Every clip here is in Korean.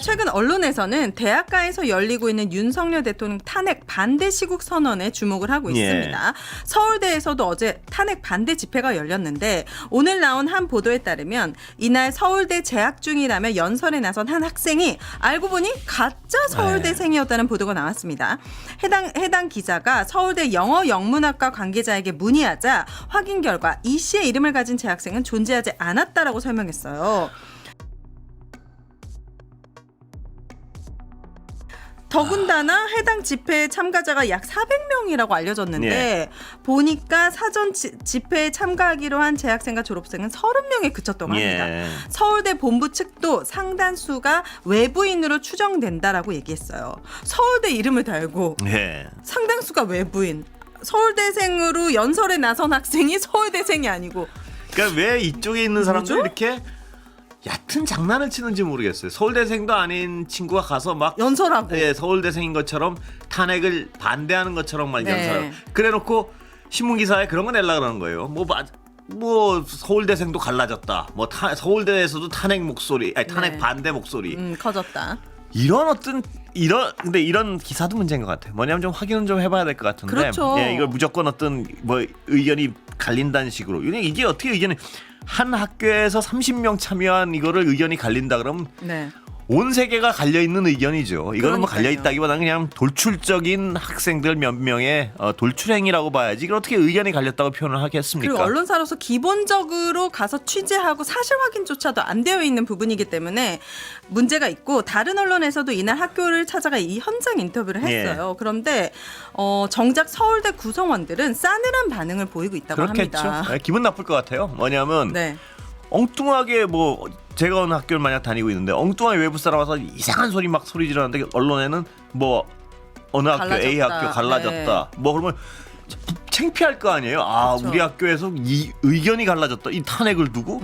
최근 언론에서는 대학가에서 열리고 있는 윤석열 대통령 탄핵 반대 시국 선언에 주목을 하고 있습니다. 서울대에서도 어제 탄핵 반대 집회가 열렸는데 오늘 나온 한 보도에 따르면 이날 서울대 재학 중이라며 연설에 나선 한 학생이 알고 보니 가짜 서울대생이었다는 보도가 나왔습니다. 해당 기자가 서울대 영어 영문학과 관계자에게 문의하자 확인 결과 이 씨의 이름을 가진 재학생은 존재하지 않았다라고 설명했어요. 더군다나 해당 집회 참가자가 약 400명이라고 알려졌는데 보니까 사전 집회에 참가하기로 한 재학생과 졸업생은 30명에 그쳤다고 합니다. 서울대 본부 측도 상당수가 외부인으로 추정된다라고 얘기했어요. 서울대 이름을 달고 상당수가 외부인. 서울대생으로 연설에 나선 학생이 서울대생이 아니고. 그러니까 왜 이쪽에 있는 사람들이 이렇게 얕은 장난을 치는지 모르겠어요. 서울대생도 아닌 친구가 가서 막 연설하고 서울대생인 것처럼 탄핵을 반대하는 것처럼 막 연설하고 그래놓고 신문기사에 그런 거 내려고 그러는 거예요. 뭐 서울대생도 갈라졌다. 뭐 서울대에서도 탄핵 목소리, 탄핵 반대 목소리 커졌다. 근데 이런 기사도 문제인 것 같아요. 뭐냐면 좀 확인은 좀 해봐야 될 것 같은데. 그렇죠. 이걸 무조건 어떤 뭐 의견이 갈린다는 식으로. 이게 어떻게 의견이 한 학교에서 30명 참여한 이거를 의견이 갈린다 그러면 온 세계가 갈려 있는 의견이죠. 이거는 뭐 갈려 있다기보다는 그냥 돌출적인 학생들 몇 명의 돌출행위라고 봐야지. 이걸 어떻게 의견이 갈렸다고 표현을 하겠습니까? 그리고 언론사로서 기본적으로 가서 취재하고 사실 확인조차도 안 되어 있는 부분이기 때문에 문제가 있고 다른 언론에서도 이날 학교를 찾아가 이 현장 인터뷰를 했어요. 그런데 정작 서울대 구성원들은 싸늘한 반응을 보이고 있다고 합니다. 기분 나쁠 것 같아요. 뭐냐면 엉뚱하게 제가 어느 학교를 만약 다니고 있는데 엉뚱하게 외부 사람 와서 이상한 소리 막 소리 지르는데 언론에는 뭐 어느 학교 갈라졌다. A 학교 갈라졌다. 뭐 그러면 창피할 거 아니에요. 우리 학교에서 이 의견이 갈라졌다. 이 탄핵을 두고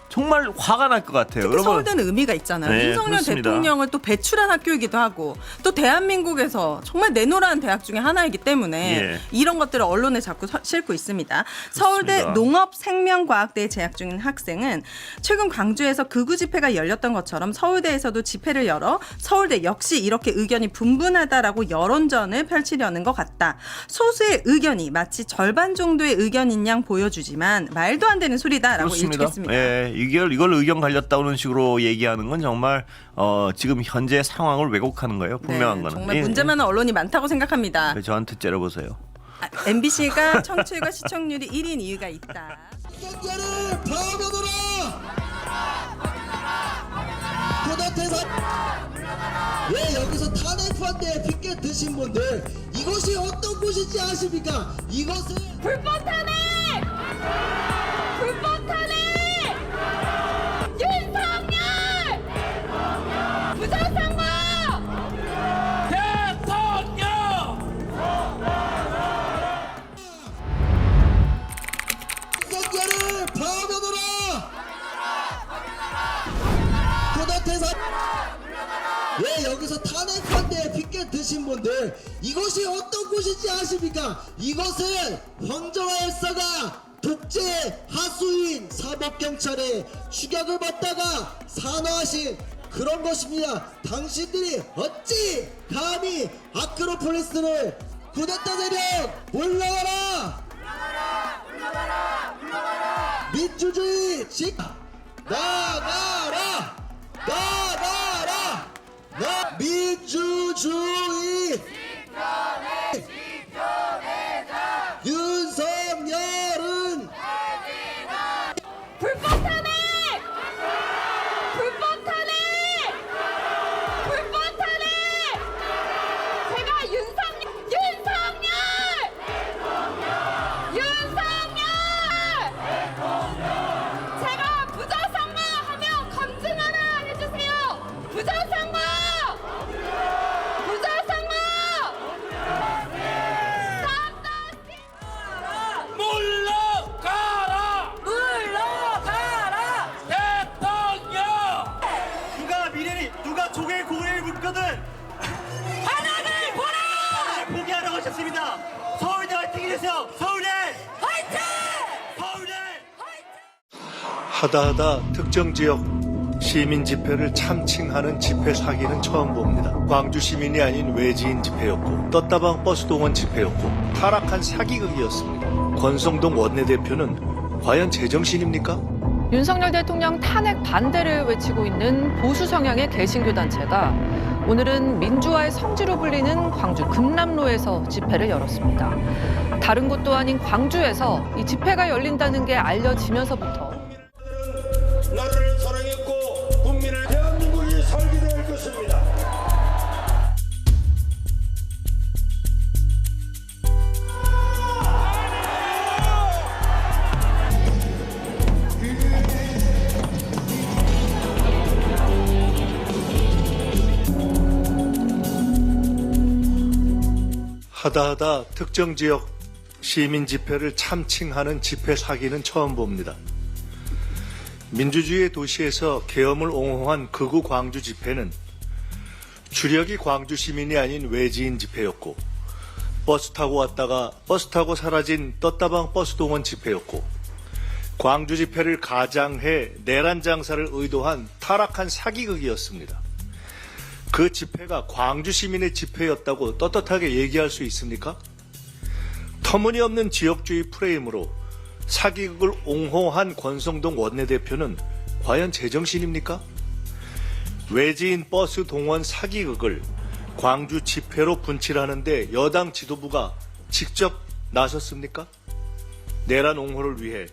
정말 화가 날 것 같아요. 특히 서울대는 의미가 있잖아요. 윤석열 그렇습니다. 대통령을 또 배출한 학교이기도 하고 또 대한민국에서 정말 내노라한 대학 중에 하나이기 때문에 이런 것들을 언론에 자꾸 싣고 있습니다. 서울대 농업생명과학대에 재학 중인 학생은 최근 광주에서 극우 집회가 열렸던 것처럼 서울대에서도 집회를 열어 서울대 역시 이렇게 의견이 분분하다라고 여론전을 펼치려는 것 같다. 소수의 의견이 마치 절반 정도의 의견인 양 보여주지만 말도 안 되는 소리다라고 일축했습니다. 이걸 의견 갈렸다는 식으로 얘기하는 건 정말 지금 현재 상황을 왜곡하는 거예요. 분명한 거는. 정말 문제 많은 언론이 많다고 생각합니다. 저한테 째려보세요. MBC가 청취율과 시청률이 1위인 이유가 있다. 선거를 파견하라! 왜 여기서 탄핵 반대에 피켓 드신 분들 이것이 어떤 곳인지 아십니까? 이것은 불법 탄핵! 불법 탄핵! 윤석열! 부정선거! 대통령! 선거를 파견하라! 왜 여기서 탄핵 반대에 피켓 드신 분들 이것이 어떤 곳인지 아십니까? 이것은 황정화 열사가 독재 하수인 사법경찰의 추격을 받다가 산화하신 그런 것입니다. 당신들이 어찌 감히 아크로폴리스를 쿠데타 세력 물러가라! 민주주의 나가라! 민주주의 윤석열은 불법 탄핵! 불법 탄핵! 불법 탄핵! 제가 윤석열! 제가 부정선거 하면 검증 하나 해주세요! 부정선거! 누가 조개 고개를 묻거든 하나를 보라! 포기하라고 하셨습니다. 서울대 화이팅 해주세요. 서울대 화이팅! 서울대 하다하다 특정 지역 시민 집회를 참칭하는 집회 사기는 처음 봅니다. 광주 시민이 아닌 외지인 집회였고 떴다방 버스 동원 집회였고 타락한 사기극이었습니다. 권성동 원내대표는 과연 제정신입니까? 윤석열 대통령 탄핵 반대를 외치고 있는 보수 성향의 개신교 단체가 오늘은 민주화의 성지로 불리는 광주 금남로에서 집회를 열었습니다. 다른 곳도 아닌 광주에서 이 집회가 열린다는 게 알려지면서부터 나라를 사랑했고 국민을 대한민국이 설계될 것입니다. 하다하다 특정 지역 시민 집회를 참칭하는 집회 사기는 처음 봅니다. 민주주의의 도시에서 계엄을 옹호한 극우 광주 집회는 주력이 광주 시민이 아닌 외지인 집회였고 버스 타고 왔다가 버스 타고 사라진 떴다방 버스 동원 집회였고 광주 집회를 가장해 내란 장사를 의도한 타락한 사기극이었습니다. 그 집회가 광주 시민의 집회였다고 떳떳하게 얘기할 수 있습니까? 터무니없는 지역주의 프레임으로 사기극을 옹호한 권성동 원내대표는 과연 제정신입니까? 외지인 버스 동원 사기극을 광주 집회로 분칠하는데 여당 지도부가 직접 나섰습니까? 내란 옹호를 위해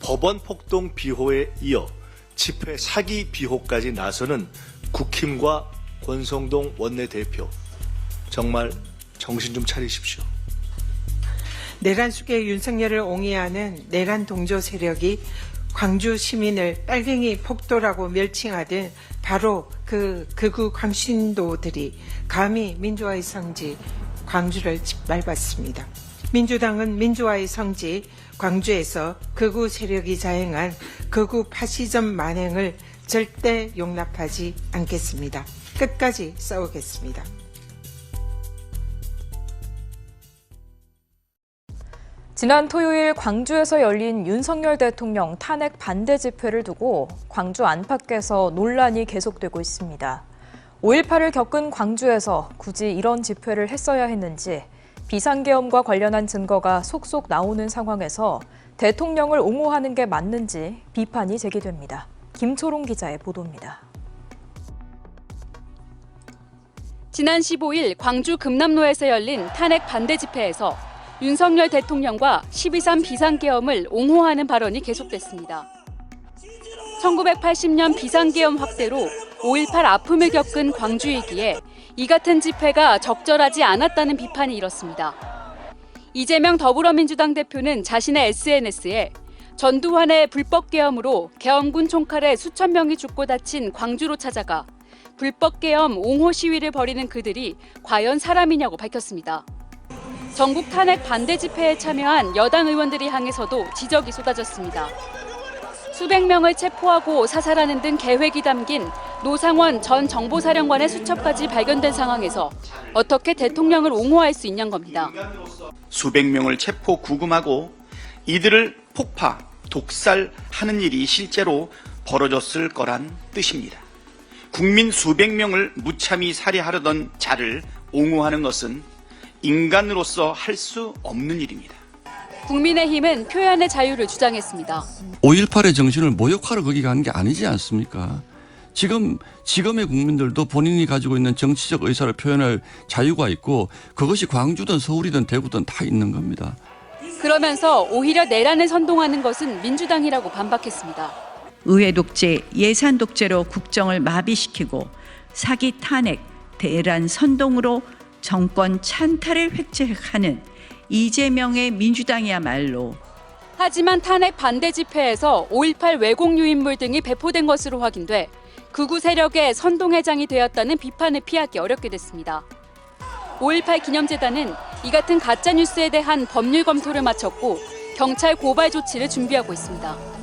법원 폭동 비호에 이어 집회 사기 비호까지 나서는 국힘과 권성동 원내대표, 정말 정신 좀 차리십시오. 내란 속의 윤석열을 옹이하는 내란 동조 세력이 광주 시민을 빨갱이 폭도라고 멸칭하듯 바로 그 극우 광신도들이 감히 민주화의 성지 광주를 짓밟았습니다. 민주당은 민주화의 성지 광주에서 극우 세력이 자행한 극우 파시즘 만행을 절대 용납하지 않겠습니다. 끝까지 싸우겠습니다. 지난 토요일 광주에서 열린 윤석열 대통령 탄핵 반대 집회를 두고 광주 안팎에서 논란이 계속되고 있습니다. 5.18을 겪은 광주에서 굳이 이런 집회를 했어야 했는지 비상계엄과 관련한 증거가 속속 나오는 상황에서 대통령을 옹호하는 게 맞는지 비판이 제기됩니다. 김초롱 기자의 보도입니다. 지난 15일 광주 금남로에서 열린 탄핵 반대 집회에서 윤석열 대통령과 12.3 비상계엄을 옹호하는 발언이 계속됐습니다. 1980년 비상계엄 확대로 5.18 아픔을 겪은 광주이기에 이 같은 집회가 적절하지 않았다는 비판이 일었습니다. 이재명 더불어민주당 대표는 자신의 SNS에 전두환의 불법계엄으로 계엄군 총칼에 수천 명이 죽고 다친 광주로 찾아가 불법계엄 옹호 시위를 벌이는 그들이 과연 사람이냐고 밝혔습니다. 전국 탄핵 반대 집회에 참여한 여당 의원들이 향해서도 지적이 쏟아졌습니다. 수백 명을 체포하고 사살하는 등 계획이 담긴 노상원 전 정보사령관의 수첩까지 발견된 상황에서 어떻게 대통령을 옹호할 수 있냐는 겁니다. 수백 명을 체포 구금하고 이들을 폭파, 독살하는 일이 실제로 벌어졌을 거란 뜻입니다. 국민 수백 명을 무참히 살해하려던 자를 옹호하는 것은 인간으로서 할 수 없는 일입니다. 국민의힘은 표현의 자유를 주장했습니다. 5.18의 정신을 모욕하러 거기 간 게 아니지 않습니까? 지금의 국민들도 본인이 가지고 있는 정치적 의사를 표현할 자유가 있고 그것이 광주든 서울이든 대구든 다 있는 겁니다. 그러면서 오히려 내란을 선동하는 것은 민주당이라고 반박했습니다. 의회 독재, 예산 독재로 국정을 마비시키고 사기 탄핵, 대란 선동으로 정권 찬탈을 획책하는 이재명의 민주당이야말로. 하지만 탄핵 반대 집회에서 5.18 왜곡 유인물 등이 배포된 것으로 확인돼 극우 세력의 선동회장이 되었다는 비판을 피하기 어렵게 됐습니다. 5.18 기념재단은 이 같은 가짜뉴스에 대한 법률 검토를 마쳤고 경찰 고발 조치를 준비하고 있습니다.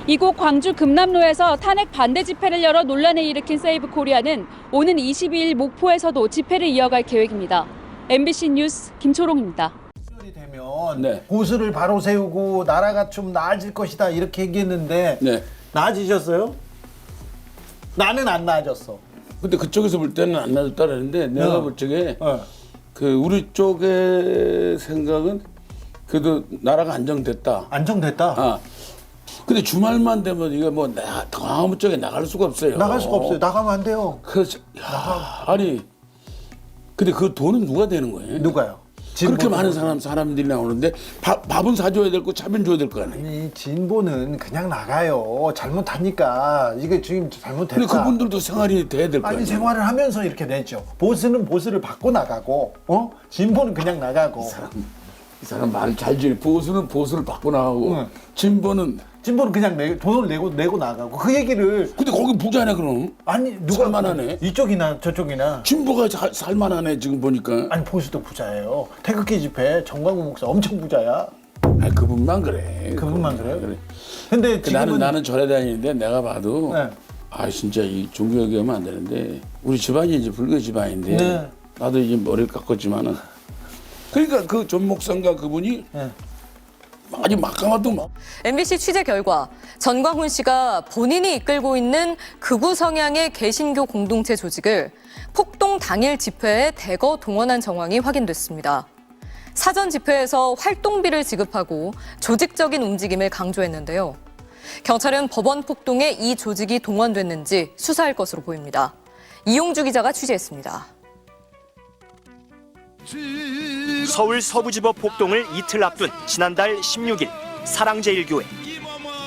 이곳 광주 금남로에서 탄핵 반대 집회를 열어 논란을 일으킨 세이브 코리아는 오는 22일 목포에서도 집회를 이어갈 계획입니다. MBC 뉴스 김초롱입니다. 되면 보수를 바로 세우고 나라가 좀 나아질 것이다 이렇게 얘기했는데 나아지셨어요? 나는 안 나아졌어. 근데 그쪽에서 볼 때는 안 나아졌다라는데 내가 볼 적에 그 우리 쪽의 생각은 그래도 나라가 안정됐다. 안정됐다. 근데 주말만 되면 이게 뭐 광화문 쪽에 나갈 수가 없어요. 나갈 수가 없어요. 나가면 안 돼요. 그렇죠. 아니 근데 그 돈은 누가 되는 거예요? 누가요? 그렇게 많은 사람들이 나오는데 밥은 사줘야 될 거 차비는 줘야 될 거 아니에요? 아니 진보는 그냥 나가요. 잘못하니까 이게 지금 잘못됐다. 근데 그분들도 생활이 돼야 될 거 아니에요? 아니 생활을 하면서 이렇게 내죠. 보수는 보수를 받고 나가고 진보는 그냥 나가고. 이 사람 말 잘 지내. 보수는 보수를 받고 나가고 진보는 그냥 돈을 내고 나가고 그 얘기를. 근데 거기 부자네 그럼. 아니 누가 살만하네. 이쪽이나 저쪽이나. 진보가 살만하네 지금 보니까. 아니 보수도 부자예요. 태극기 집회 정광훈 목사 엄청 부자야. 아니 그분만 그래. 그분만 그래. 근데 지금은 나는 절에 다니는데 내가 봐도 진짜 이 종교 얘기하면 안 되는데 우리 집안이 이제 불교 집안인데 나도 이제 머리를 깎았지만은 그러니까 그 존 목사인가 그분이 아주 막강하던 막. MBC 취재 결과 전광훈 씨가 본인이 이끌고 있는 극우 성향의 개신교 공동체 조직을 폭동 당일 집회에 대거 동원한 정황이 확인됐습니다. 사전 집회에서 활동비를 지급하고 조직적인 움직임을 강조했는데요. 경찰은 법원 폭동에 이 조직이 동원됐는지 수사할 것으로 보입니다. 이용주 기자가 취재했습니다. 서울 서부지법 폭동을 이틀 앞둔 지난달 16일 사랑제일교회.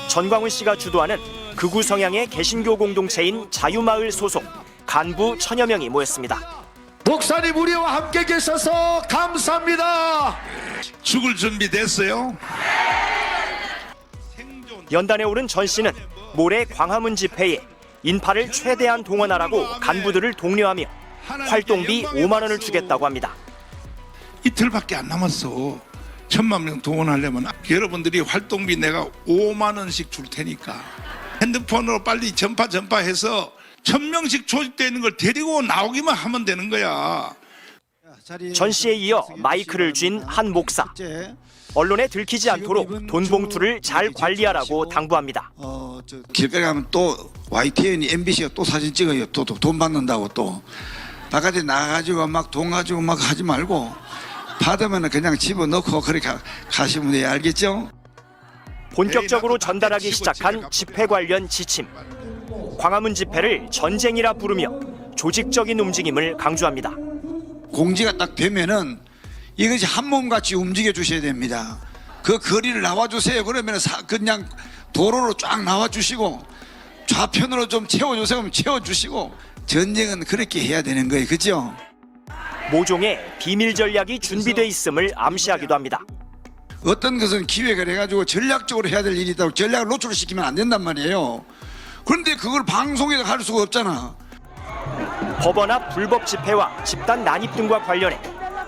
전광훈 씨가 주도하는 극우 성향의 개신교 공동체인 자유마을 소속 간부 1000여 명이 모였습니다. 목사님 우리와 함께 계셔서 감사합니다. 죽을 준비 됐어요? 연단에 오른 전 씨는 모레 광화문 집회에 인파를 최대한 동원하라고 간부들을 독려하며 활동비 5만 원을 주겠다고 합니다. 이틀밖에 안 남았어. 1000만 명 동원하려면 여러분들이 활동비 내가 5만 원씩 줄 테니까 핸드폰으로 빨리 전파해서 1000명씩 조직되어 있는 걸 데리고 나오기만 하면 되는 거야. 전 씨에 이어 마이크를 쥔 한 목사. 언론에 들키지 않도록 돈 봉투를 잘 관리하라고 당부합니다. 길가에 가면 또 YTN이 MBC가 또 사진 찍어요. 또 돈 받는다고 또 바깥에 나가가지고 막 돈 가지고 막 하지 말고 받으면 그냥 집어넣고 그렇게 가시면 돼요. 알겠죠? 본격적으로 전달하기 시작한 집회 관련 지침. 광화문 집회를 전쟁이라 부르며 조직적인 움직임을 강조합니다. 공지가 딱 되면은 이것이 한 몸같이 움직여 주셔야 됩니다. 그 거리를 나와주세요. 그러면 그냥 도로로 쫙 나와주시고 좌편으로 좀 채워주세요. 그럼 채워주시고 전쟁은 그렇게 해야 되는 거예요. 그죠? 모종의 비밀 전략이 준비돼 있음을 암시하기도 합니다. 어떤 것은 기획을 해가지고 전략적으로 해야 될 일이 있다고 전략을 노출시키면 안 된단 말이에요. 그런데 그걸 방송에서 할 수가 없잖아. 법원 앞 불법 집회와 집단 난입 등과 관련해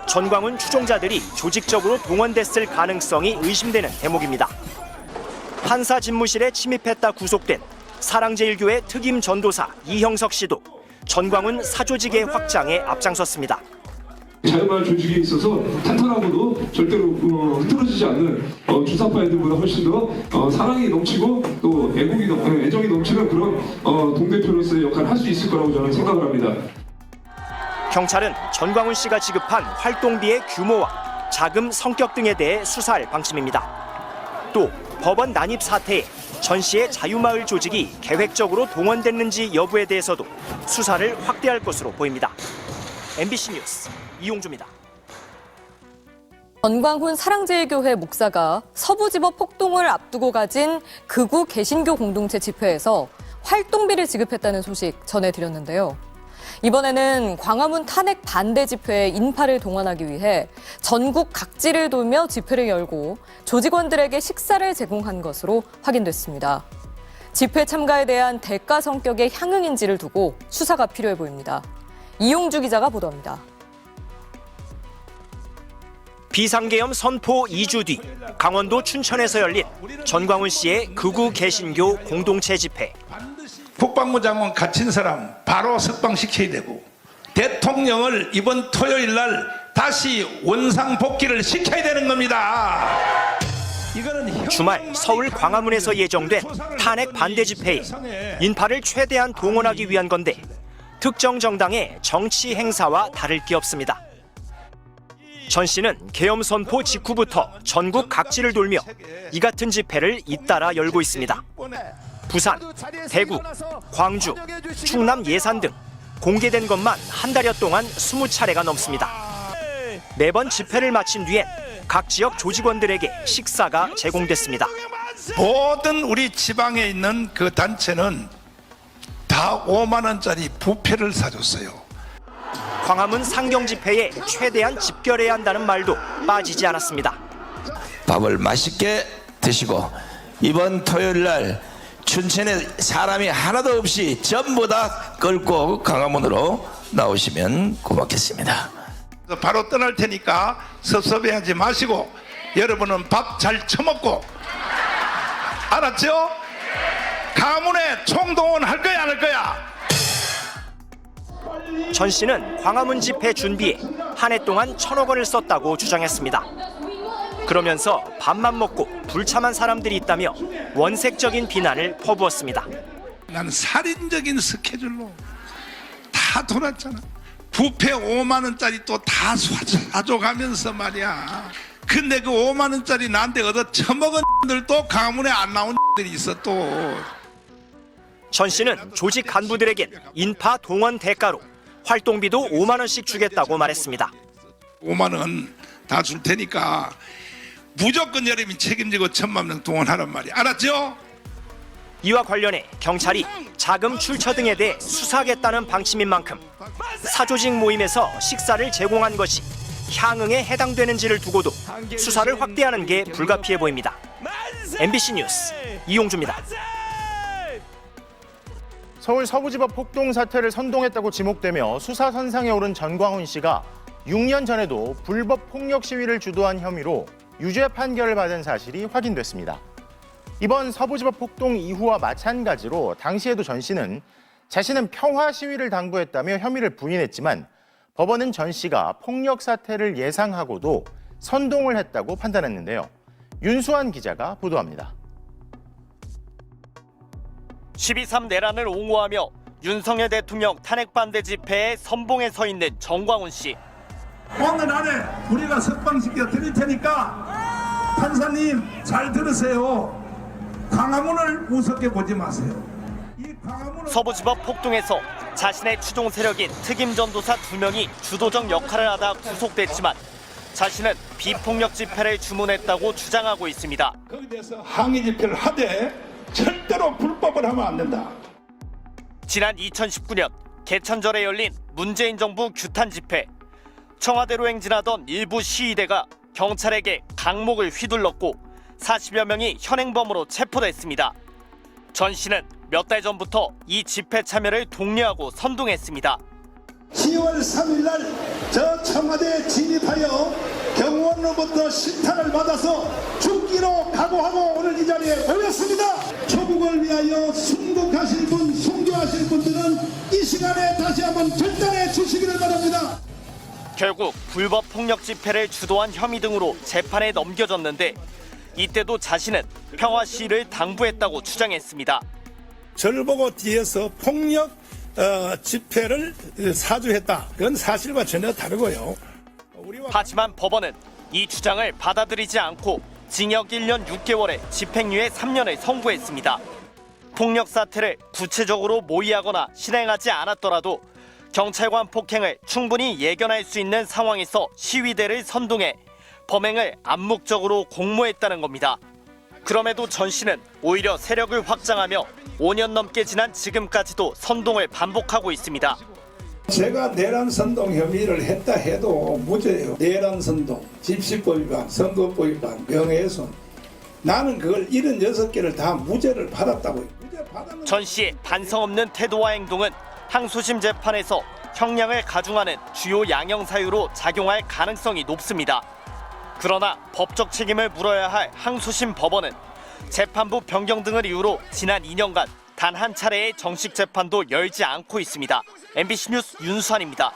전광훈 추종자들이 조직적으로 동원됐을 가능성이 의심되는 대목입니다. 판사 집무실에 침입했다 구속된 사랑제일교회 특임 전도사 이형석 씨도 전광훈 사조직의 확장에 앞장섰습니다. 자유마을 조직에 있어서 탄탄하고도 절대로 흐트러지지 않는 주사파 애들보다 훨씬 더 사랑이 넘치고 또 애정이 넘치는 그런 동대표로서의 역할을 할 수 있을 거라고 저는 생각을 합니다. 경찰은 전광훈 씨가 지급한 활동비의 규모와 자금 성격 등에 대해 수사할 방침입니다. 또 법원 난입 사태에 전 씨의 자유마을 조직이 계획적으로 동원됐는지 여부에 대해서도 수사를 확대할 것으로 보입니다. MBC 뉴스 이용주입니다. 전광훈 사랑제일교회 목사가 서부지법 폭동을 앞두고 가진 극우 개신교 공동체 집회에서 활동비를 지급했다는 소식 전해드렸는데요. 이번에는 광화문 탄핵 반대 집회에 인파를 동원하기 위해 전국 각지를 돌며 집회를 열고 조직원들에게 식사를 제공한 것으로 확인됐습니다. 집회 참가에 대한 대가 성격의 향응인지를 두고 수사가 필요해 보입니다. 이용주 기자가 보도합니다. 비상계엄 선포 2주 뒤 강원도 춘천에서 열린 전광훈 씨의 극우 개신교 공동체 집회. 국방부 장관 갇힌 사람 바로 석방시켜야 되고 대통령을 이번 토요일 날 다시 원상 복귀를 시켜야 되는 겁니다. 주말 서울 광화문에서 예정된 탄핵 반대 집회에 인파를 최대한 동원하기 위한 건데 특정 정당의 정치 행사와 다를 게 없습니다. 전 씨는 계엄 선포 직후부터 전국 각지를 돌며 이 같은 집회를 잇따라 열고 있습니다. 부산, 대구, 광주, 충남 예산 등 공개된 것만 한 달여 동안 20차례가 넘습니다. 매번 집회를 마친 뒤엔 각 지역 조직원들에게 식사가 제공됐습니다. 모든 우리 지방에 있는 그 단체는 다 5만 원짜리 부페를 사줬어요. 광화문 상경 집회에 최대한 집결해야 한다는 말도 빠지지 않았습니다. 밥을 맛있게 드시고 이번 토요일 날 춘천에 사람이 하나도 없이 전부 다 끌고 광화문으로 나오시면 고맙겠습니다. 바로 떠날 테니까 섭섭해하지 마시고 여러분은 밥 잘 처먹고 알았죠? 가문에 총동원할 거야 안 할 거야? 전 씨는 광화문 집회 준비에 한 해 동안 1,000억 원을 썼다고 주장했습니다. 그러면서 밥만 먹고 불참한 사람들이 있다며 원색적인 비난을 퍼부었습니다. 난 살인적인 스케줄로 다 돌았잖아. 부페 5만 원짜리 또 다 사줘가면서 말이야. 근데 그 5만 원짜리 나한테 얻어 처먹은 들도 가문에 안 나온 들이 있어 또. 전 씨는 조직 간부들에겐 인파 동원 대가로 활동비도 5만 원씩 주겠다고 말했습니다. 5만 원 다 줄 테니까 무조건 여러분이 책임지고 1,000만 명 동원하란 말이야. 알았죠? 이와 관련해 경찰이 자금 출처 등에 대해 수사하겠다는 방침인 만큼 사조직 모임에서 식사를 제공한 것이 향응에 해당되는지를 두고도 수사를 확대하는 게 불가피해 보입니다. MBC 뉴스 이용주입니다. 서울 서부지법 폭동 사태를 선동했다고 지목되며 수사 선상에 오른 전광훈 씨가 6년 전에도 불법 폭력 시위를 주도한 혐의로 유죄 판결을 받은 사실이 확인됐습니다. 이번 서부지법 폭동 이후와 마찬가지로 당시에도 전 씨는 자신은 평화 시위를 당부했다며 혐의를 부인했지만 법원은 전 씨가 폭력 사태를 예상하고도 선동을 했다고 판단했는데요. 윤수환 기자가 보도합니다. 12.3 내란을 옹호하며 윤석열 대통령 탄핵 반대 집회에 선봉에 서 있는 전광훈 씨. 오늘 안에 우리가 석방시켜 드릴 테니까 판사님 잘 들으세요. 광화문을 우습게 보지 마세요. 서부지법 폭동에서 자신의 추종 세력인 특임 전도사 2명이 주도적 역할을 하다 구속됐지만 자신은 비폭력 집회를 주문했다고 주장하고 있습니다. 거기에 대해서 항의 집회를 하되 절대로 불법을 하면 안 된다. 지난 2019년 개천절에 열린 문재인 정부 규탄 집회. 청와대로 행진하던 일부 시위대가 경찰에게 강목을 휘둘렀고 40여 명이 현행범으로 체포됐습니다. 전 씨는 몇 달 전부터 이 집회 참여를 독려하고 선동했습니다. 10월 3일 날 저 청와대에 진입하여 경호원으로부터 실탄을 받아서 죽기로 각오하고 오늘 이 자리에 모였습니다. 조국을 위하여 순국하실 분, 순교하실 분들은 이 시간에 다시 한번 결단해 주시기를 바랍니다. 결국 불법 폭력 집회를 주도한 혐의 등으로 재판에 넘겨졌는데 이때도 자신은 평화 시위를 당부했다고 주장했습니다. 저를 보고 뒤에서 폭력 집회를 사주했다. 그건 사실과 전혀 다르고요. 하지만 법원은 이 주장을 받아들이지 않고 징역 1년 6개월에 집행유예 3년을 선고했습니다. 폭력 사태를 구체적으로 모의하거나 실행하지 않았더라도 경찰관 폭행을 충분히 예견할 수 있는 상황에서 시위대를 선동해 범행을 암묵적으로 공모했다는 겁니다. 그럼에도 전 씨는 오히려 세력을 확장하며 5년 넘게 지난 지금까지도 선동을 반복하고 있습니다. 제가 내란 선동 혐의를 했다 해도 무죄예요. 내란 선동, 집시법 위반, 선거법 위반, 명예훼손. 나는 그걸 76개를 다 무죄를 받았다고요. 전 씨의 반성 없는 태도와 행동은 항소심 재판에서 형량을 가중하는 주요 양형 사유로 작용할 가능성이 높습니다. 그러나 법적 책임을 물어야 할 항소심 법원은 재판부 변경 등을 이유로 지난 2년간 단 한 차례의 정식 재판도 열지 않고 있습니다. MBC 뉴스 윤수환입니다.